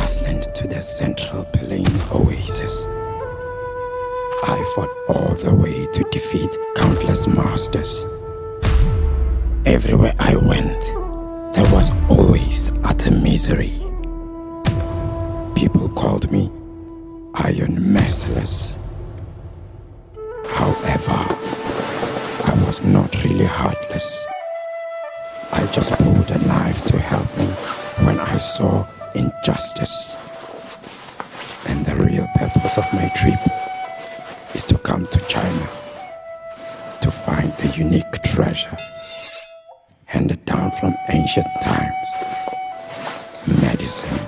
grassland to the Central Plains oasis. I fought all the way to defeat countless masters. Everywhere I went, there was always utter misery. People called me Iron Merciless. However, I was not really heartless. I just pulled a knife to help me when I saw injustice. And the real purpose of my trip is to come to China to find the unique treasure handed down from ancient times, medicine.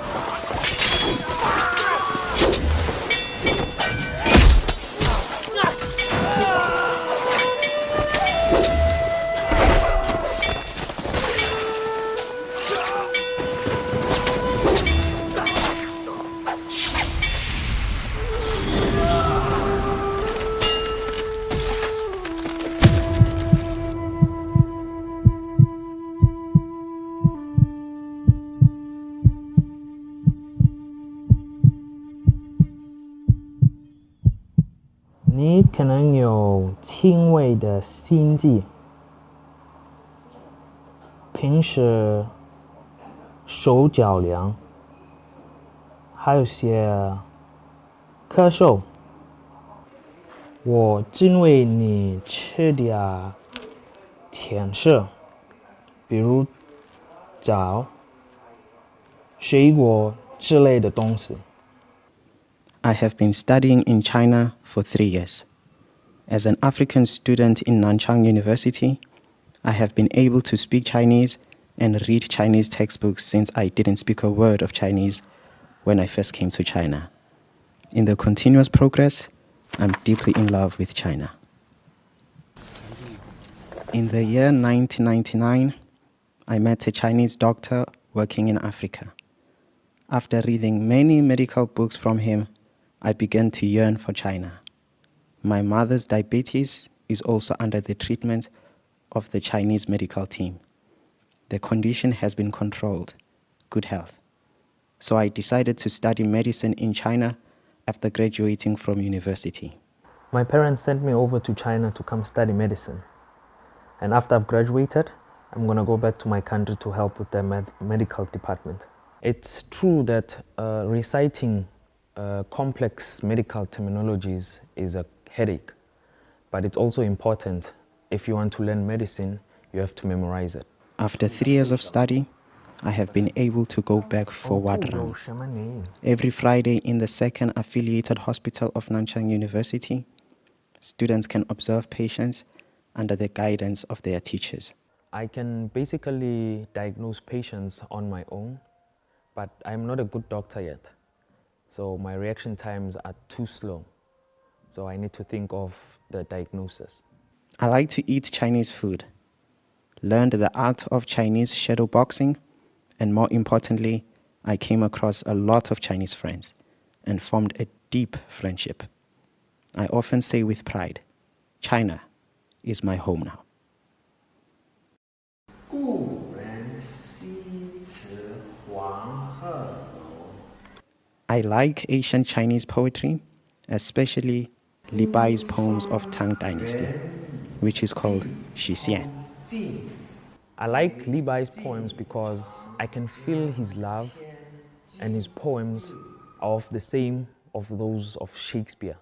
你可能有轻微的心悸，平时手脚凉，还有些咳嗽。我建议你吃点甜食，比如枣、水果之类的东西。I have been studying in China for 3 years. As an African student in Nanchang University, I have been able to speak Chinese and read Chinese textbooks since I didn't speak a word of Chinese when I first came to China. In the continuous progress, I'm deeply in love with China. In the year 1999, I met a Chinese doctor working in Africa. After reading many medical books from him, I began to yearn for China. My mother's diabetes is also under the treatment of the Chinese medical team. The condition has been controlled, good health. So I decided to study medicine in China after graduating from university. My parents sent me over to China to come study medicine. And after I've graduated, I'm going to go back to my country to help with the medical department. It's true that reciting complex medical terminologies is a headache, but it's also important. If you want to learn medicine, you have to memorize it. After 3 years of study, I have been able to go back for ward rounds. Every Friday in the second affiliated hospital of Nanchang University, students can observe patients under the guidance of their teachers. I can basically diagnose patients on my own, but I'm not a good doctor yet. So my reaction times are too slow. So I need to think of the diagnosis. I like to eat Chinese food, learned the art of Chinese shadow boxing, and more importantly, I came across a lot of Chinese friends and formed a deep friendship. I often say with pride, China is my home now. I like ancient Chinese poetry, especially Li Bai's poems of Tang Dynasty, which is called Xixian. I like Li Bai's poems because I can feel his love, and his poems are of the same of those of Shakespeare,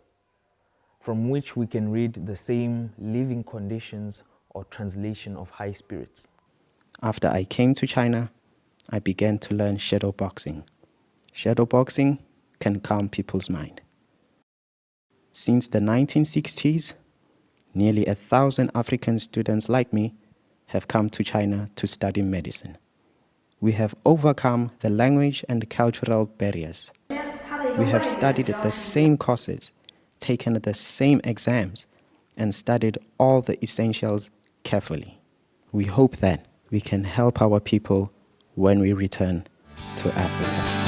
from which we can read the same living conditions or translation of high spirits. After I came to China, I began to learn shadow boxing. Shadow boxing can calm people's mind. Since the 1960s, nearly 1,000 African students like me have come to China to study medicine. We have overcome the language and cultural barriers. We have studied the same courses, taken the same exams, and studied all the essentials carefully. We hope that we can help our people when we return to Africa.